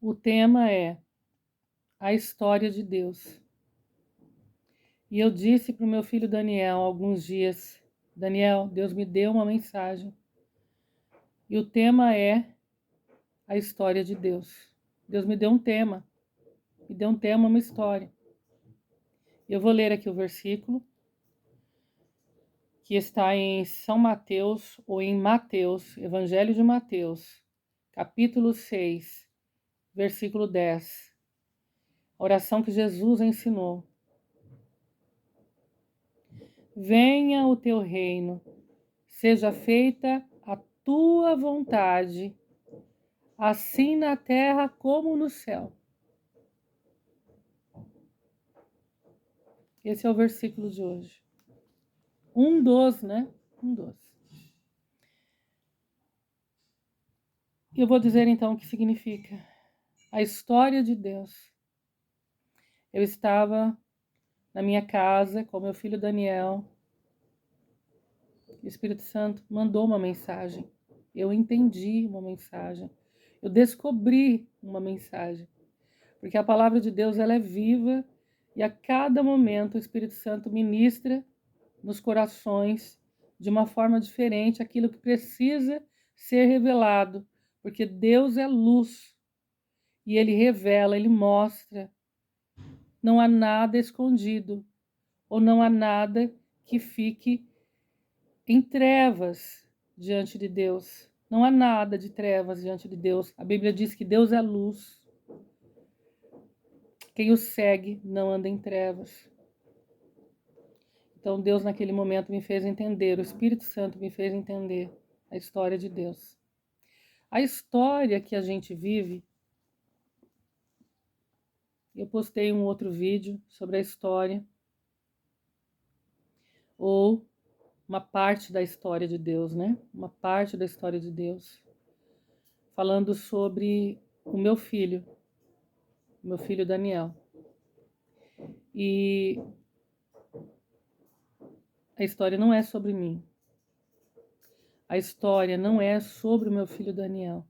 O tema é a história de Deus. E eu disse para o meu filho Daniel há alguns dias, Daniel, Deus me deu uma mensagem. E o tema é a história de Deus. Deus me deu um tema. Me deu um tema, uma história. Eu vou ler aqui o versículo, que está em São Mateus, ou em Mateus, Evangelho de Mateus, capítulo 6, versículo 10. A oração que Jesus ensinou. Venha o teu reino, seja feita a tua vontade, assim na terra como no céu. Esse é o versículo de hoje. Um dos, né? Um dos. E eu vou dizer então o que significa a história de Deus. Eu estava na minha casa com meu filho Daniel. O Espírito Santo mandou uma mensagem. Eu entendi uma mensagem. Eu descobri uma mensagem. Porque a palavra de Deus, ela é viva e a cada momento o Espírito Santo ministra nos corações de uma forma diferente aquilo que precisa ser revelado, porque Deus é luz e ele revela, ele mostra. Não há nada escondido ou não há nada que fique em trevas diante de Deus. Não há nada de trevas diante de Deus. A Bíblia diz que Deus é luz. Quem o segue não anda em trevas. Então Deus naquele momento me fez entender, o Espírito Santo me fez entender a história de Deus. A história que a gente vive, eu postei um outro vídeo sobre a história, ou uma parte da história de Deus, né? Uma parte da história de Deus, falando sobre o meu filho Daniel. E a história não é sobre mim. A história não é sobre o meu filho Daniel.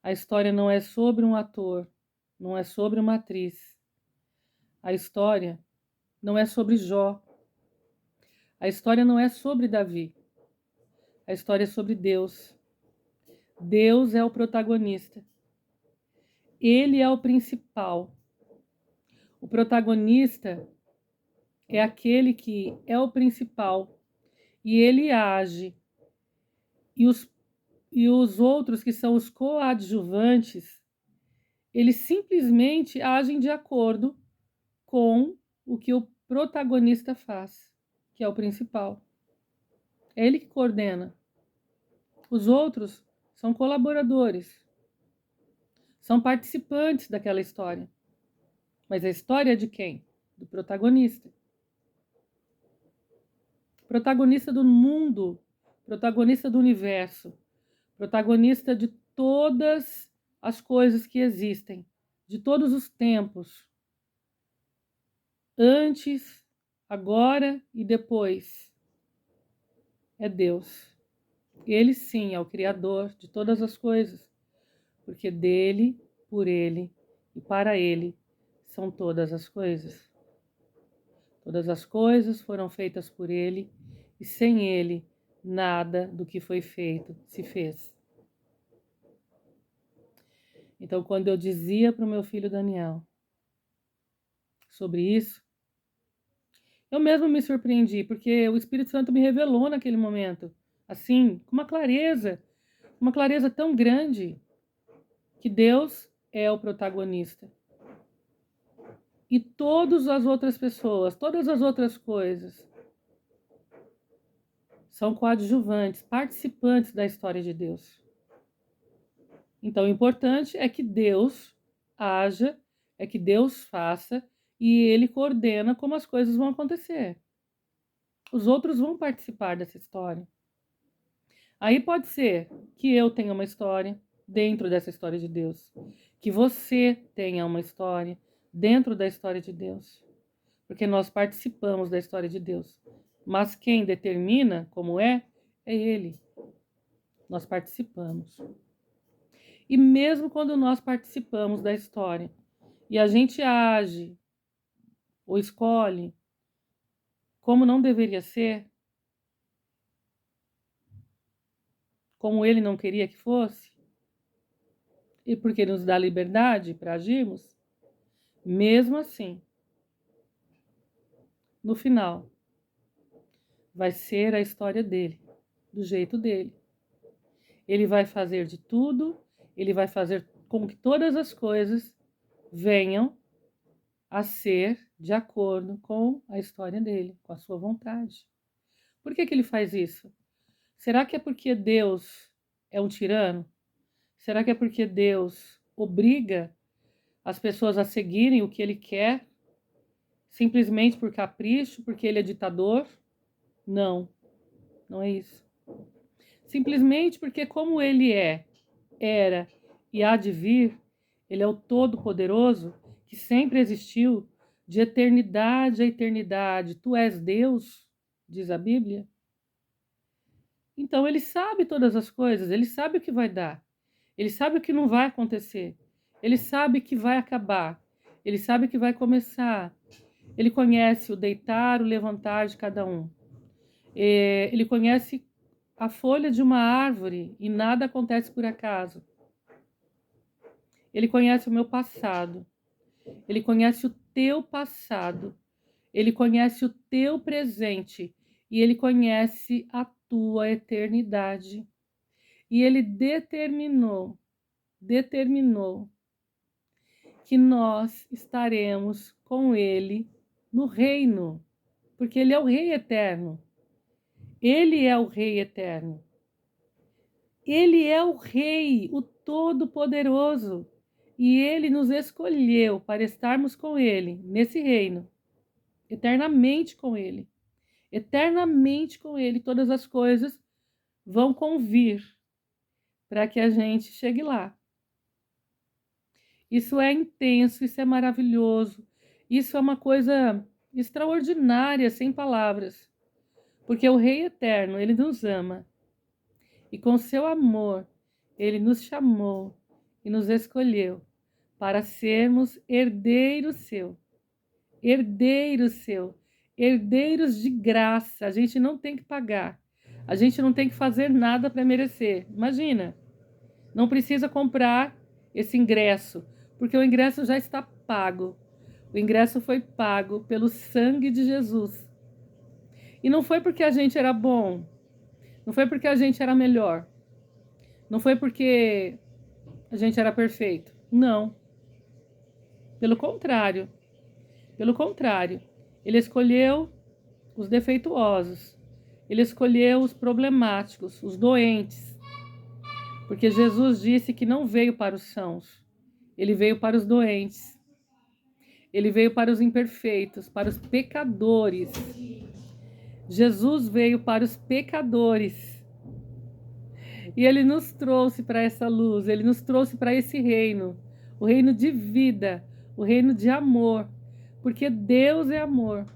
A história não é sobre um ator, não é sobre uma atriz. A história não é sobre Jó. A história não é sobre Davi. A história é sobre Deus. Deus é o protagonista. Ele é o principal. O protagonista é aquele que é o principal e ele age. E os outros, que são os coadjuvantes, eles simplesmente agem de acordo com o que o protagonista faz, que é o principal. É ele que coordena. Os outros são colaboradores, são participantes daquela história. Mas a história é de quem? Do protagonista. Protagonista do mundo, protagonista do universo, protagonista de todas as coisas que existem, de todos os tempos. Antes, agora e depois. É Deus. Ele sim é o Criador de todas as coisas, porque dele, por ele e para ele são todas as coisas. Todas as coisas foram feitas por ele e sem ele nada do que foi feito se fez. Então, quando eu dizia para o meu filho Daniel sobre isso, eu mesmo me surpreendi, porque o Espírito Santo me revelou naquele momento, assim, com uma clareza tão grande, que Deus é o protagonista. E todas as outras pessoas, todas as outras coisas, são coadjuvantes, participantes da história de Deus. Então, o importante é que Deus haja, é que Deus faça, e Ele coordena como as coisas vão acontecer. Os outros vão participar dessa história. Aí pode ser que eu tenha uma história dentro dessa história de Deus, que você tenha uma história dentro da história de Deus, porque nós participamos da história de Deus. Mas quem determina como é Ele. Nós participamos. E mesmo quando nós participamos da história e a gente age ou escolhe como não deveria ser, como ele não queria que fosse, e porque nos dá liberdade para agirmos, mesmo assim, no final, vai ser a história dele, do jeito dele. Ele vai fazer de tudo, ele vai fazer com que todas as coisas venham a ser de acordo com a história dele, com a sua vontade. Por que ele faz isso? Será que é porque Deus é um tirano? Será que é porque Deus obriga as pessoas a seguirem o que ele quer, simplesmente por capricho, porque ele é ditador? Não, não é isso. Simplesmente porque como ele era e há de vir, ele é o Todo-Poderoso, que sempre existiu, de eternidade a eternidade. Tu és Deus, diz a Bíblia. Então ele sabe todas as coisas, ele sabe o que vai dar, ele sabe o que não vai acontecer, ele sabe que vai acabar, ele sabe que vai começar, ele conhece o deitar, o levantar de cada um, ele conhece a folha de uma árvore e nada acontece por acaso. Ele conhece o meu passado, ele conhece o teu passado, ele conhece o teu presente e ele conhece a tua eternidade. E ele determinou que nós estaremos com ele no reino, porque ele é o Rei eterno. Ele é o Rei eterno. Ele é o Rei, o Todo-Poderoso. E ele nos escolheu para estarmos com ele nesse reino, eternamente com ele. Eternamente com ele, todas as coisas vão convir para que a gente chegue lá. Isso é intenso, isso é maravilhoso, isso é uma coisa extraordinária, sem palavras, porque o Rei Eterno, ele nos ama e com seu amor, ele nos chamou e nos escolheu para sermos herdeiros de graça. A gente não tem que pagar, a gente não tem que fazer nada para merecer. Imagina, não precisa comprar esse ingresso, porque o ingresso já está pago. O ingresso foi pago pelo sangue de Jesus. E não foi porque a gente era bom, não foi porque a gente era melhor, não foi porque a gente era perfeito. Não. Pelo contrário. Pelo contrário. Ele escolheu os defeituosos. Ele escolheu os problemáticos, os doentes. Porque Jesus disse que não veio para os sãos. Ele veio para os doentes. Ele veio para os imperfeitos, para os pecadores. Jesus veio para os pecadores. E ele nos trouxe para essa luz, ele nos trouxe para esse reino, o reino de vida, o reino de amor, porque Deus é amor.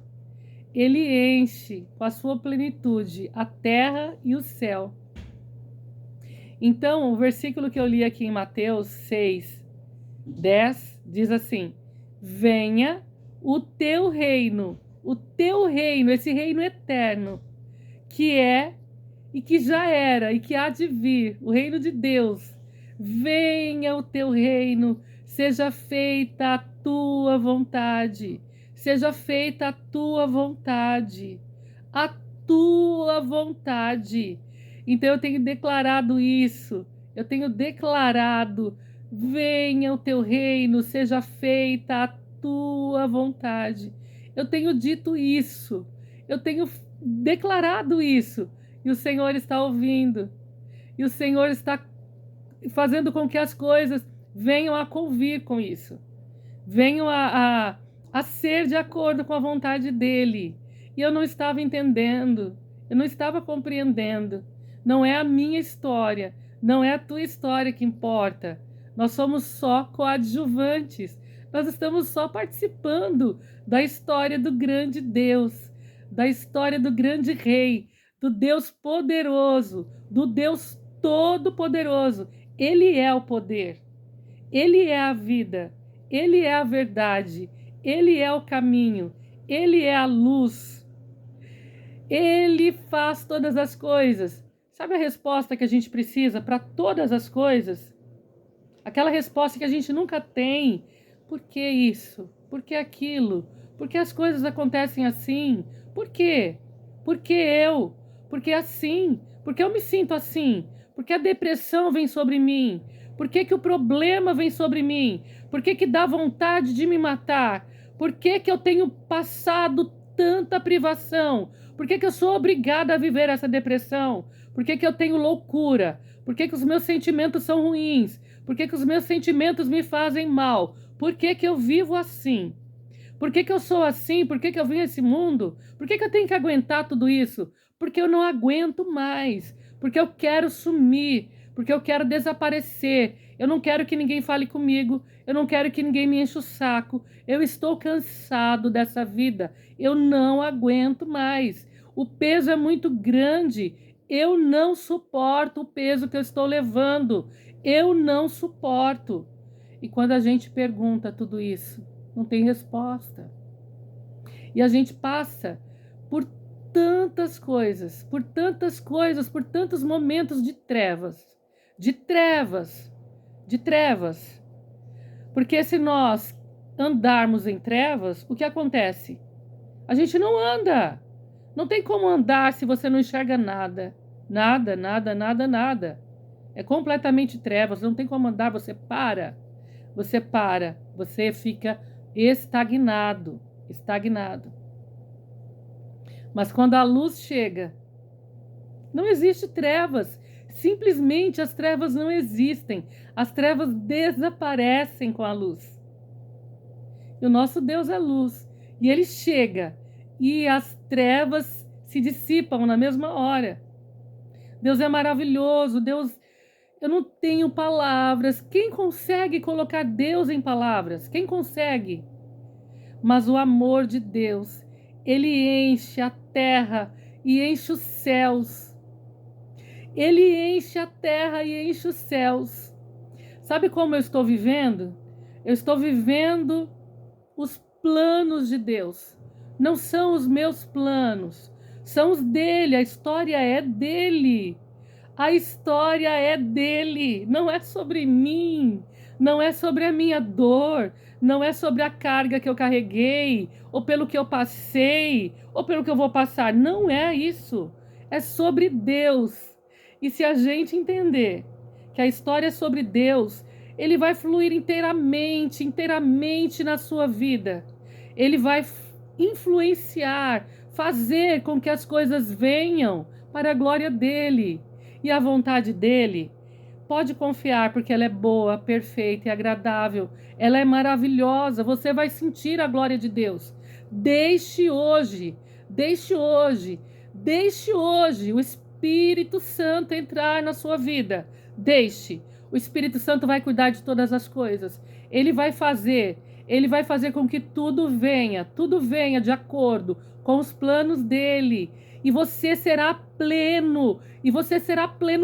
Ele enche com a sua plenitude a terra e o céu. Então, o versículo que eu li aqui em Mateus 6:10 diz assim: venha o teu reino, esse reino eterno, que é e que já era e que há de vir, o reino de Deus. Venha o teu reino, seja feita a tua vontade, seja feita a tua vontade, a tua vontade. Então eu tenho declarado isso, eu tenho declarado: venha o teu reino, seja feita a tua vontade. Eu tenho dito isso, eu tenho declarado isso. E o Senhor está ouvindo. E o Senhor está fazendo com que as coisas venham a convir com isso. Venham a ser de acordo com a vontade dEle. E eu não estava entendendo. Eu não estava compreendendo. Não é a minha história. Não é a tua história que importa. Nós somos só coadjuvantes. Nós estamos só participando da história do grande Deus. Da história do grande Rei, do Deus poderoso, do Deus todo-poderoso. Ele é o poder, Ele é a vida, Ele é a verdade, Ele é o caminho, Ele é a luz, Ele faz todas as coisas. Sabe a resposta que a gente precisa para todas as coisas? Aquela resposta que a gente nunca tem. Por que isso? Por que aquilo? Por que as coisas acontecem assim? Por quê? Por que eu? Por que assim? Por que eu me sinto assim? Por que a depressão vem sobre mim? Por que o problema vem sobre mim? Por que dá vontade de me matar? Por que eu tenho passado tanta privação? Por que eu sou obrigada a viver essa depressão? Por que eu tenho loucura? Por que os meus sentimentos são ruins? Por que os meus sentimentos me fazem mal? Por que eu vivo assim? Por que eu sou assim? Por que eu vim a esse mundo? Por que eu tenho que aguentar tudo isso? Porque eu não aguento mais. Porque eu quero sumir. Porque eu quero desaparecer. Eu não quero que ninguém fale comigo. Eu não quero que ninguém me enche o saco. Eu estou cansado dessa vida. Eu não aguento mais. O peso é muito grande. Eu não suporto o peso que eu estou levando. Eu não suporto. E quando a gente pergunta tudo isso, não tem resposta. E a gente passa por tantas coisas, por tantas coisas, por tantos momentos de trevas, de trevas, de trevas. Porque se nós andarmos em trevas, o que acontece? A gente não anda. Não tem como andar se você não enxerga nada. Nada, nada, nada, nada. É completamente trevas, não tem como andar, você para. Você para, você fica estagnado, estagnado. Mas quando a luz chega, não existe trevas. Simplesmente as trevas não existem. As trevas desaparecem com a luz. E o nosso Deus é luz. E ele chega e as trevas se dissipam na mesma hora. Deus é maravilhoso. Deus, eu não tenho palavras. Quem consegue colocar Deus em palavras? Quem consegue? Mas o amor de Deus, ele enche a terra e enche os céus. Ele enche a terra e enche os céus. Sabe como eu estou vivendo? Eu estou vivendo os planos de Deus. Não são os meus planos, são os dele. A história é dele. A história é dele, não é sobre mim, não é sobre a minha dor, não é sobre a carga que eu carreguei, ou pelo que eu passei, ou pelo que eu vou passar. Não é isso. É sobre Deus. E se a gente entender que a história é sobre Deus, ele vai fluir inteiramente, inteiramente na sua vida. Ele vai influenciar, fazer com que as coisas venham para a glória dele. E a vontade dele, pode confiar, porque ela é boa, perfeita e agradável. Ela é maravilhosa. Você vai sentir a glória de Deus. Deixe hoje, deixe hoje, deixe hoje o Espírito Santo entrar na sua vida. Deixe. O Espírito Santo vai cuidar de todas as coisas. Ele vai fazer com que tudo venha de acordo com os planos dele. E você será pleno,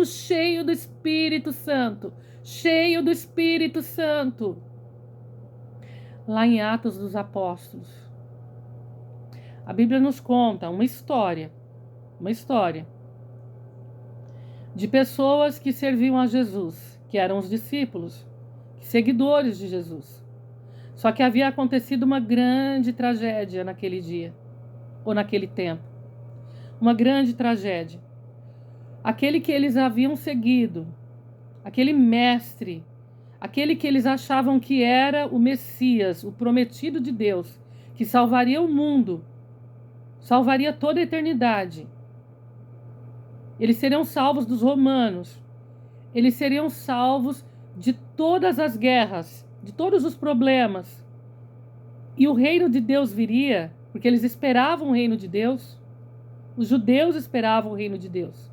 cheio do Espírito Santo, cheio do Espírito Santo. Lá em Atos dos Apóstolos, a Bíblia nos conta uma história de pessoas que serviam a Jesus, que eram os discípulos, seguidores de Jesus. Só que havia acontecido uma grande tragédia naquele dia, ou naquele tempo. Uma grande tragédia. Aquele que eles haviam seguido, aquele mestre, aquele que eles achavam que era o Messias, o prometido de Deus, que salvaria o mundo, salvaria toda a eternidade. Eles seriam salvos dos romanos, eles seriam salvos de todas as guerras, de todos os problemas. E o reino de Deus viria, porque eles esperavam o reino de Deus. Os judeus esperavam o reino de Deus.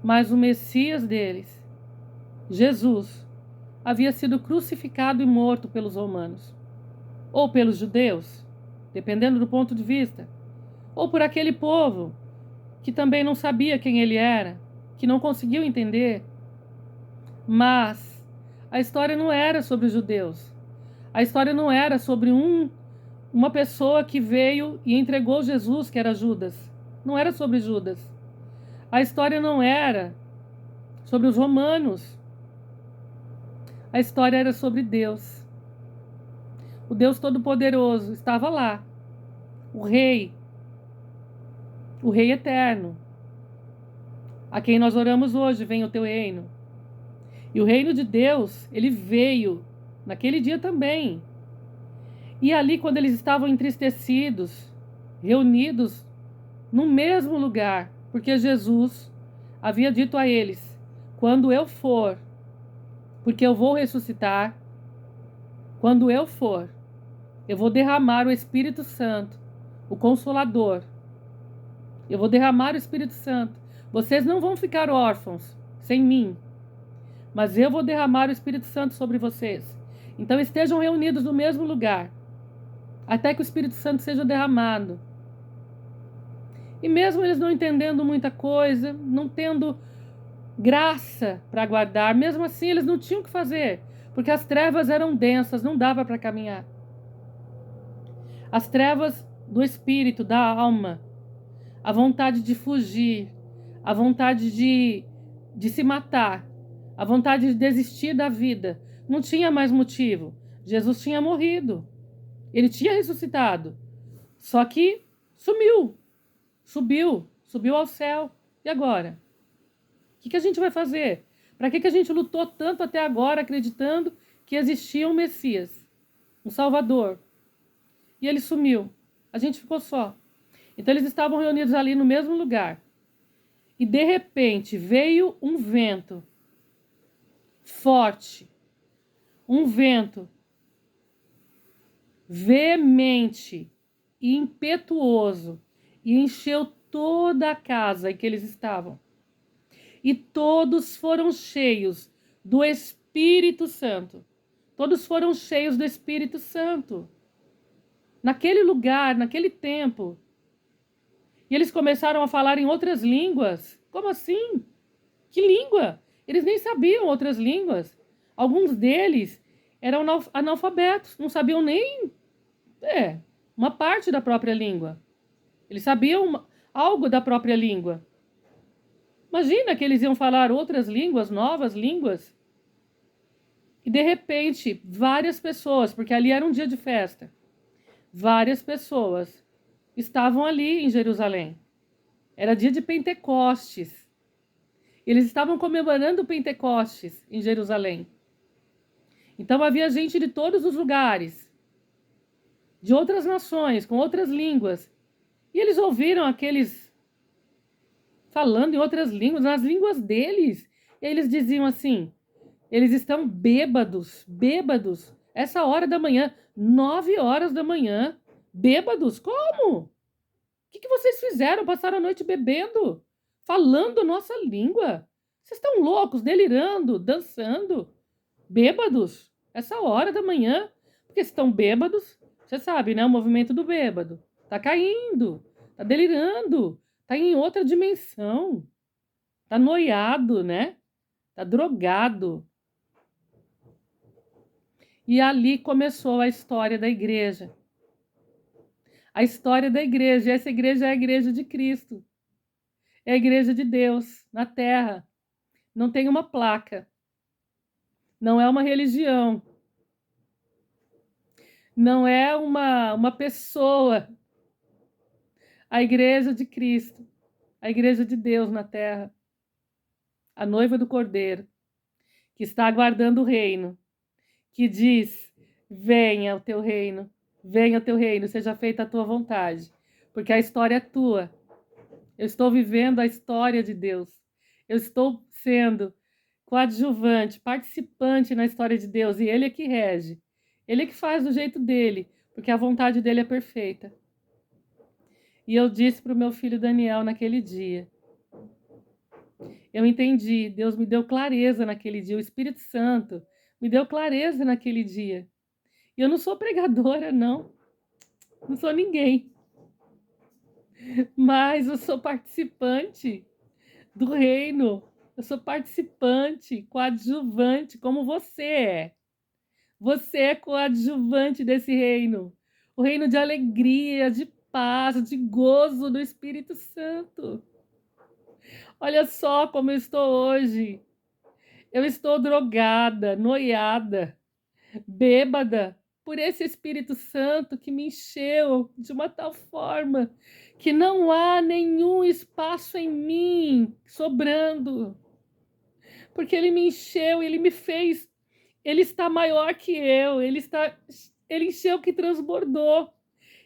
Mas o Messias deles, Jesus, havia sido crucificado e morto pelos romanos, ou pelos judeus, dependendo do ponto de vista, ou por aquele povo que também não sabia quem ele era, que não conseguiu entender. Mas a história não era sobre os judeus. A história não era sobre uma pessoa que veio e entregou Jesus, que era Judas. Não era sobre Judas. A história não era sobre os romanos. A história era sobre Deus. O Deus Todo-Poderoso estava lá. O Rei eterno, a quem nós oramos hoje, venha o teu reino. E o reino de Deus, ele veio naquele dia também. E ali, quando eles estavam entristecidos, reunidos no mesmo lugar, porque Jesus havia dito a eles: quando eu for, porque eu vou ressuscitar, quando eu for, eu vou derramar o Espírito Santo, o Consolador. Eu vou derramar o Espírito Santo. Vocês não vão ficar órfãos sem mim, mas eu vou derramar o Espírito Santo sobre vocês. Então estejam reunidos no mesmo lugar, até que o Espírito Santo seja derramado. E mesmo eles não entendendo muita coisa, não tendo graça para aguardar, mesmo assim eles não tinham o que fazer, porque as trevas eram densas, não dava para caminhar. As trevas do espírito, da alma, a vontade de fugir, a vontade de se matar, a vontade de desistir da vida, não tinha mais motivo. Jesus tinha morrido, ele tinha ressuscitado, só que subiu ao céu. E agora? O que a gente vai fazer? Para que a gente lutou tanto até agora acreditando que existia um Messias, um Salvador? E ele sumiu. A gente ficou só. Então eles estavam reunidos ali no mesmo lugar. E de repente veio um vento forte, um vento veemente e impetuoso, e encheu toda a casa em que eles estavam. E todos foram cheios do Espírito Santo. Todos foram cheios do Espírito Santo. Naquele lugar, naquele tempo. E eles começaram a falar em outras línguas. Como assim? Que língua? Eles nem sabiam outras línguas. Alguns deles eram analfabetos, não sabiam nem uma parte da própria língua. Eles sabiam algo da própria língua. Imagina que eles iam falar outras línguas, novas línguas. E de repente, várias pessoas, porque ali era um dia de festa, várias pessoas estavam ali em Jerusalém. Era dia de Pentecostes. Eles estavam comemorando Pentecostes em Jerusalém. Então havia gente de todos os lugares, de outras nações, com outras línguas. E eles ouviram aqueles falando em outras línguas, nas línguas deles. E eles diziam assim: eles estão bêbados, essa hora da manhã, 9 horas da manhã, bêbados, como? O que vocês fizeram? Passaram a noite bebendo, falando a nossa língua? Vocês estão loucos, delirando, dançando, bêbados, essa hora da manhã, porque estão bêbados, você sabe, né? O movimento do bêbado, tá caindo, tá delirando, tá em outra dimensão, tá noiado, né? Tá drogado. E ali começou a história da igreja. A história da igreja. Essa igreja é a igreja de Cristo. É a igreja de Deus na terra. Não tem uma placa. Não é uma religião. Não é uma pessoa. A igreja de Cristo. A igreja de Deus na terra. A noiva do Cordeiro, que está aguardando o reino, que diz: venha o teu reino. Venha o teu reino, seja feita a tua vontade, porque a história é tua. Eu estou vivendo a história de Deus. Eu estou sendo coadjuvante, participante na história de Deus, e Ele é que rege. Ele é que faz do jeito dele, porque a vontade dele é perfeita. E eu disse para o meu filho Daniel naquele dia. Eu entendi, Deus me deu clareza naquele dia, o Espírito Santo me deu clareza naquele dia. E eu não sou pregadora, não. Não sou ninguém. Mas eu sou participante do reino. Eu sou participante, coadjuvante, como você é. Você é coadjuvante desse reino. O reino de alegria, de paz, de gozo do Espírito Santo. Olha só como eu estou hoje. Eu estou drogada, noiada, bêbada por esse Espírito Santo que me encheu de uma tal forma que não há nenhum espaço em mim sobrando. Porque ele me encheu, ele me fez, ele está maior que eu, ele encheu que transbordou.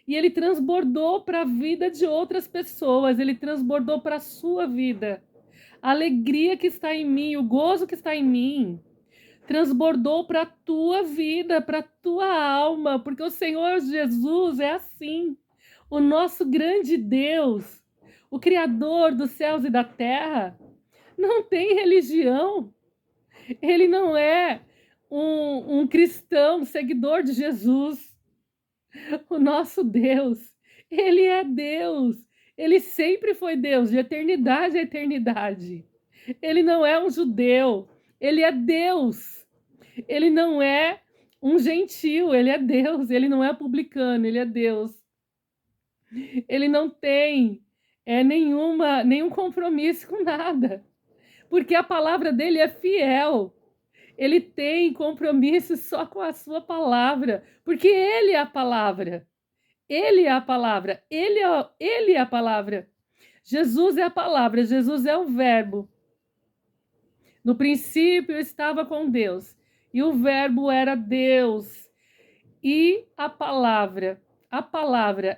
E ele transbordou para a vida de outras pessoas, ele transbordou para a sua vida. A alegria que está em mim, o gozo que está em mim, transbordou para a tua vida, para a tua alma, porque o Senhor Jesus é assim. O nosso grande Deus, o Criador dos céus e da terra, não tem religião. Ele não é um cristão, seguidor de Jesus. O nosso Deus, ele é Deus. Ele sempre foi Deus, de eternidade a eternidade. Ele não é um judeu, ele é Deus. Ele não é um gentil, ele é Deus. Ele não é publicano, ele é Deus. Ele não tem nenhum compromisso com nada, porque a palavra dele é fiel. Ele tem compromisso só com a sua palavra, porque ele é a palavra. Ele é a palavra, ele é a palavra. Jesus é a palavra, Jesus é o verbo. No princípio estava com Deus, e o verbo era Deus. E a palavra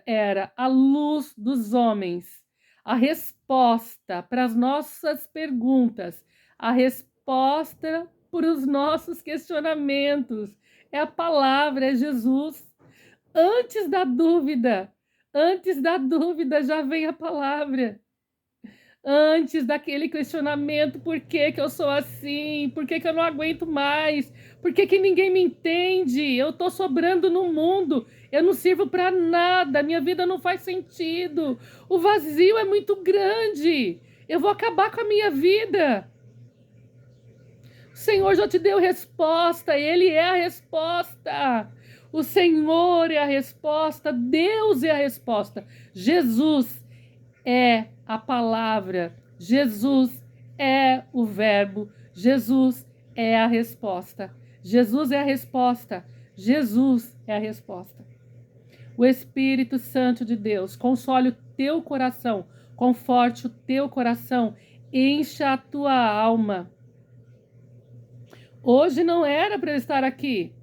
era a luz dos homens, a resposta para as nossas perguntas, a resposta para os nossos questionamentos. É a palavra, é Jesus. Antes da dúvida já vem a palavra. Antes daquele questionamento, por que que eu sou assim? Por que que eu não aguento mais? Por que que ninguém me entende? Eu tô sobrando no mundo, eu não sirvo para nada, minha vida não faz sentido. O vazio é muito grande. Eu vou acabar com a minha vida. O Senhor já te deu resposta, ele é a resposta. O Senhor é a resposta, Deus é a resposta. Jesus é a palavra, Jesus é o verbo, Jesus é a resposta. Jesus é a resposta, Jesus é a resposta. O Espírito Santo de Deus console o teu coração, conforte o teu coração, encha a tua alma. Hoje não era para eu estar aqui.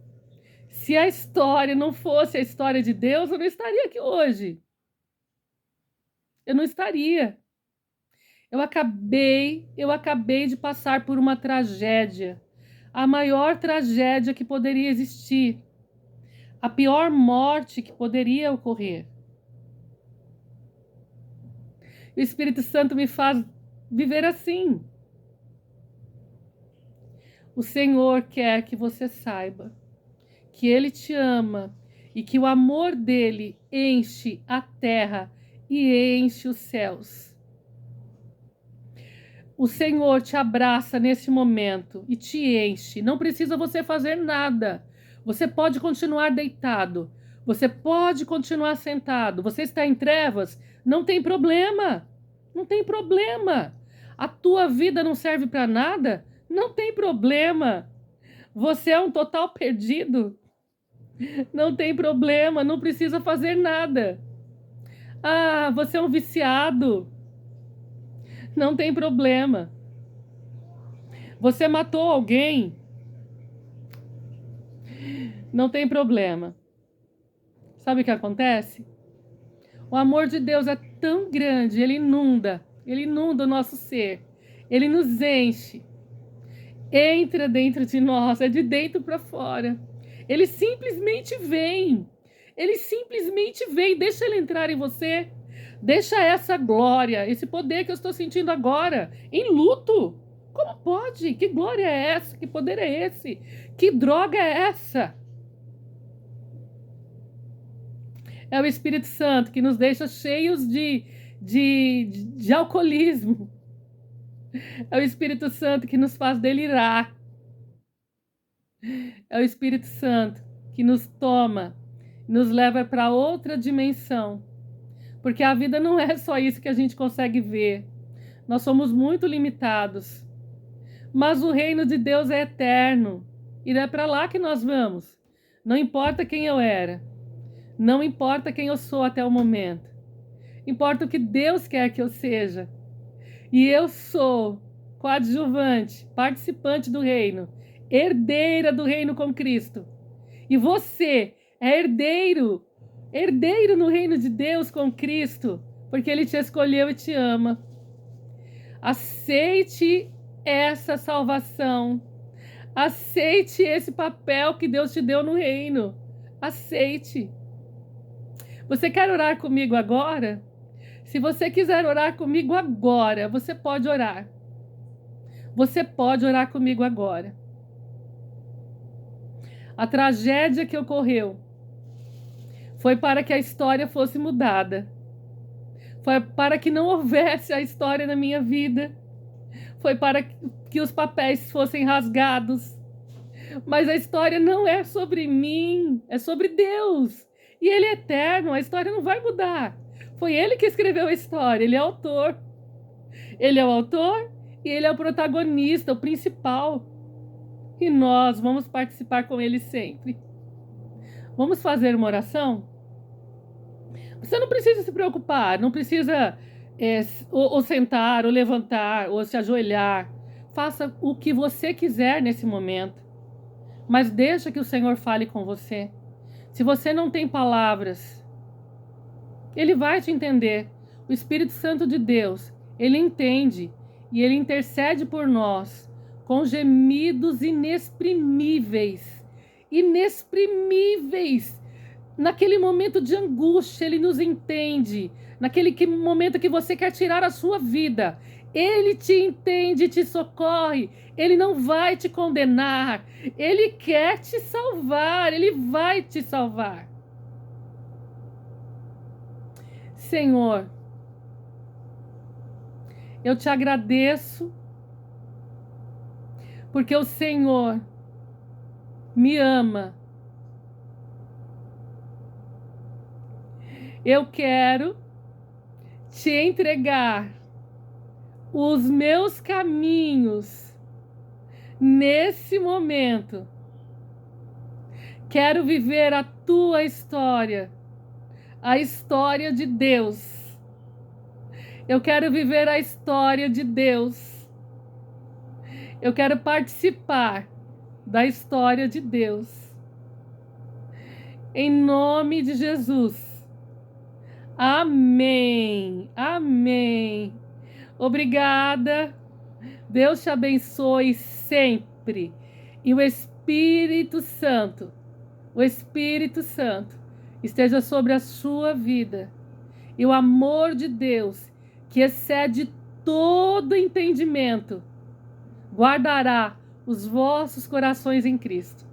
Se a história não fosse a história de Deus, eu não estaria aqui hoje. Eu não estaria. Eu acabei de passar por uma tragédia. A maior tragédia que poderia existir. A pior morte que poderia ocorrer. O Espírito Santo me faz viver assim. O Senhor quer que você saiba que Ele te ama e que o amor dele enche a terra e enche os céus. O Senhor te abraça nesse momento e te enche. Não precisa você fazer nada. Você pode continuar deitado. Você pode continuar sentado. Você está em trevas? Não tem problema. Não tem problema. A tua vida não serve para nada? Não tem problema. Você é um total perdido? Não tem problema. Não precisa fazer nada. Ah, você é um viciado? Não tem problema. Você matou alguém? Não tem problema. Sabe o que acontece? O amor de Deus é tão grande, ele inunda o nosso ser, ele nos enche, entra dentro de nós, é de dentro para fora. Ele simplesmente vem, deixa ele entrar em você, deixa essa glória, esse poder que eu estou sentindo agora, em luto. Como pode? Que glória é essa? Que poder é esse? Que droga é essa? É o Espírito Santo que nos deixa cheios de alcoolismo. É o Espírito Santo que nos faz delirar. É o Espírito Santo que nos toma, nos leva para outra dimensão. Porque a vida não é só isso que a gente consegue ver. Nós somos muito limitados. Mas o reino de Deus é eterno. E é para lá que nós vamos. Não importa quem eu era. Não importa quem eu sou até o momento. Importa o que Deus quer que eu seja. E eu sou coadjuvante, participante do reino, herdeira do reino com Cristo. E você é herdeiro, herdeiro no reino de Deus com Cristo, porque Ele te escolheu e te ama. Aceite essa salvação. Aceite esse papel que Deus te deu no reino. Aceite. Você quer orar comigo agora? Se você quiser orar comigo agora, você pode orar. Você pode orar comigo agora. A tragédia que ocorreu foi para que a história fosse mudada. Foi para que não houvesse a história na minha vida. Foi para que os papéis fossem rasgados. Mas a história não é sobre mim, é sobre Deus. E Ele é eterno, a história não vai mudar. Foi Ele que escreveu a história, Ele é autor. Ele é o autor e Ele é o protagonista, o principal. E nós vamos participar com Ele sempre. Vamos fazer uma oração? Você não precisa se preocupar, não precisa ou sentar, ou levantar, ou se ajoelhar. Faça o que você quiser nesse momento. Mas deixa que o Senhor fale com você. Se você não tem palavras, Ele vai te entender. O Espírito Santo de Deus, Ele entende e Ele intercede por nós com gemidos inexprimíveis. Inexprimíveis. Naquele momento de angústia, Ele nos entende. Naquele momento que você quer tirar a sua vida, Ele te entende e te socorre. Ele não vai te condenar. Ele quer te salvar. Ele vai te salvar. Senhor, eu te agradeço porque o Senhor me ama. Eu quero te entregar os meus caminhos nesse momento. Quero viver a tua história, a história de Deus. Eu quero viver a história de Deus. Eu quero participar da história de Deus. Em nome de Jesus. Amém. Amém. Obrigada. Deus te abençoe sempre. E o Espírito Santo esteja sobre a sua vida. E o amor de Deus, que excede todo entendimento, guardará os vossos corações em Cristo.